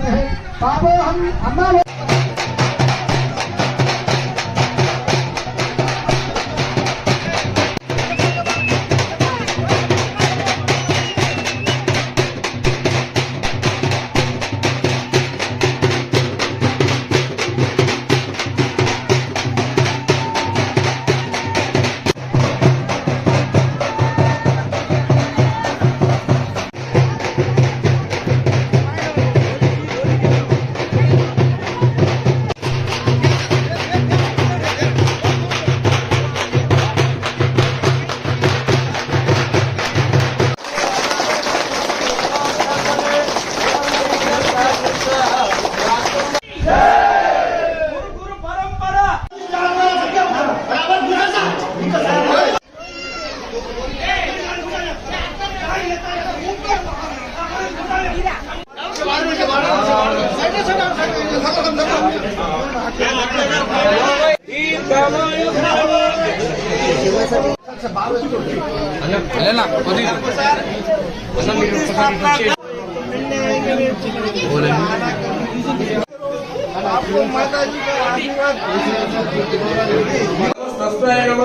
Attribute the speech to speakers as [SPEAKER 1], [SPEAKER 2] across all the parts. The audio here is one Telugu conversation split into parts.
[SPEAKER 1] पापोहम अम्मा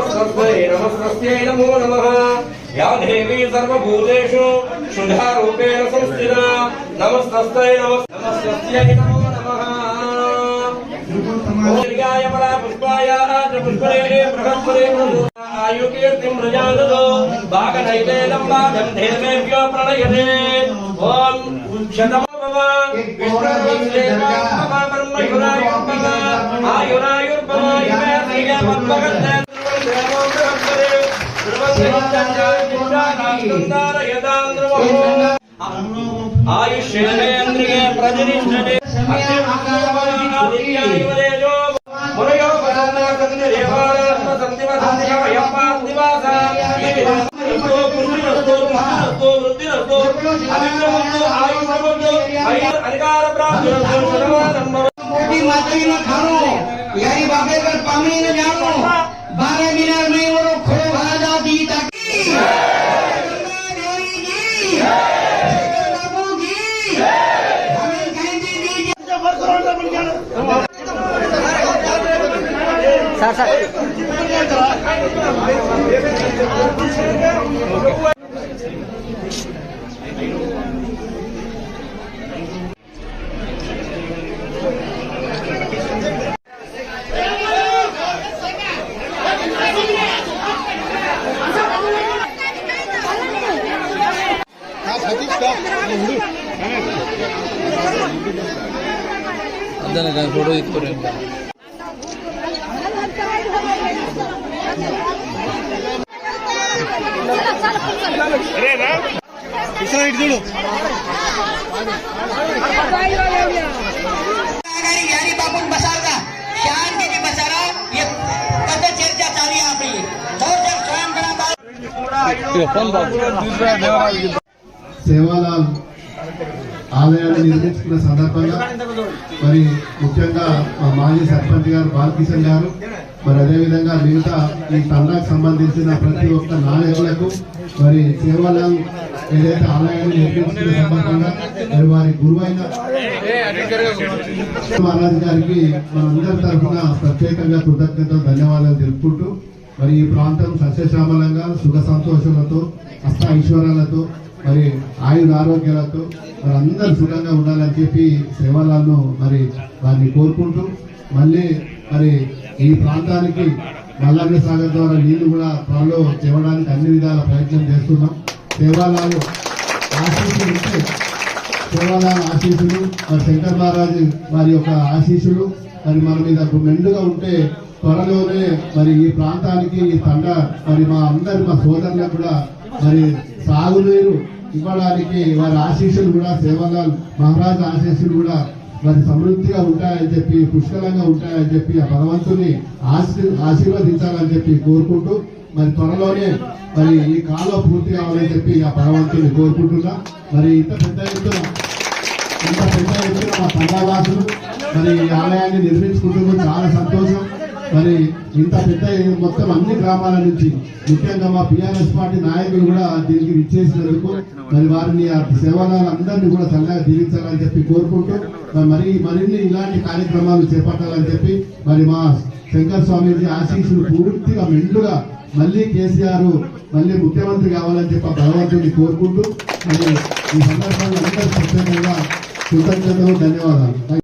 [SPEAKER 2] नमस्ते नमो नमः। या देवी सर्वभूतेषु शुद्धारूपेण संस्थिता नमस्ते नमस्ते नमो नमः। ओर्गाय परा पुष्पाय पुष्परे बृहस्परे आयुकीर्तिं प्रजादतो भागनैवेदं भागन्धेर्मेभ्यो प्रणयते। ओम शतम् आयुष्येन्द्रिये प्रजनिष्ठते अधिकार प्राप्त
[SPEAKER 1] यही बाबे कर पामी न जानो 12 मिनट में वो खो भरा जाती
[SPEAKER 3] फोटो इतने
[SPEAKER 1] बापू बसारदा शांति बसारा ये चर्चा चाली आपली
[SPEAKER 4] సేవాలాల్ ఆలయాన్ని నిర్మించుకున్న సందర్భంగా మరి ముఖ్యంగా మా మాజీ సర్పంచ్ గారు బాలకిషన్ గారు మరి అదేవిధంగా మిగతా ఈ తండాకు సంబంధించిన ప్రతి ఒక్క నాయకులకు మరి సేవాలాల్ ఏదైతే ఆలయాన్ని నిర్మించుకున్న సందర్భంగా మరి వారి గురువైన మహారాజ్ గారికి మనందరి తరఫున ప్రత్యేకంగా కృతజ్ఞతలు ధన్యవాదాలు తెలుపుకుంటూ మరి ఈ ప్రాంతం సస్యశ్యామలంగా సుఖ సంతోషాలతో అష్ట ఐశ్వర్యాలతో మరి ఆయుర ఆరోగ్యాలతో మరి అందరూ సుఖంగా ఉండాలని చెప్పి సేవలను మరి వారిని కోరుకుంటూ మళ్ళీ మరి ఈ ప్రాంతానికి మల్లన్న సాగర్ ద్వారా నీళ్లు కూడా త్వరలో తేవడానికి అన్ని విధాల ప్రయత్నం చేస్తున్నాం. సేవాలాలు ఆశీస్సులు ఉంటే సేవాలాల ఆశీస్సులు మరి శంకర్ మహారాజు వారి యొక్క ఆశీస్సులు మరి మన మీద మెండుగా ఉంటే త్వరలోనే మరి ఈ ప్రాంతానికి ఈ తండ మరి మా అందరి మా సోదరులకు కూడా మరి సాగునీరు ఇవ్వడానికి వారి ఆశీస్సులు కూడా సేవాలాల్ మహారాజ్ ఆశీస్సులు కూడా మరి సమృద్ధిగా ఉంటాయని చెప్పి పుష్కలంగా ఉంటాయని చెప్పి ఆ భగవంతుని ఆశీర్వదించాలని చెప్పి కోరుకుంటూ మరి త్వరలోనే మరి ఈ కాలం పూర్తి కావాలని చెప్పి ఆ భగవంతుని కోరుకుంటున్నా. మరి ఇంత పెద్ద ఎత్తున మా తండావాసులు మరి ఈ ఆలయాన్ని నిర్మించుకుంటున్నారు. చాలా సంతోషం. మరి ఇంత పెద్ద మొత్తం అన్ని గ్రామాల నుంచి ముఖ్యంగా మా పిఆర్ఎస్ పార్టీ నాయకులు కూడా దీనికి ఇచ్చేసినందుకు మరి వారిని ఆ సేవలందరినీ కూడా చల్లగా దీవించాలని చెప్పి కోరుకుంటూ మరి మరిన్ని ఇలాంటి కార్యక్రమాలు చేపట్టాలని చెప్పి మరి మా శంకర్ స్వామిజీ ఆశీస్సులు పూర్తిగా మెండుగా మళ్ళీ కేసీఆర్ మళ్ళీ ముఖ్యమంత్రి కావాలని చెప్పి భగవంతుడిని కోరుకుంటూ మరి ఈ సందర్భంగా అందరూ ప్రత్యేకంగా కృతజ్ఞతలు ధన్యవాదాలు.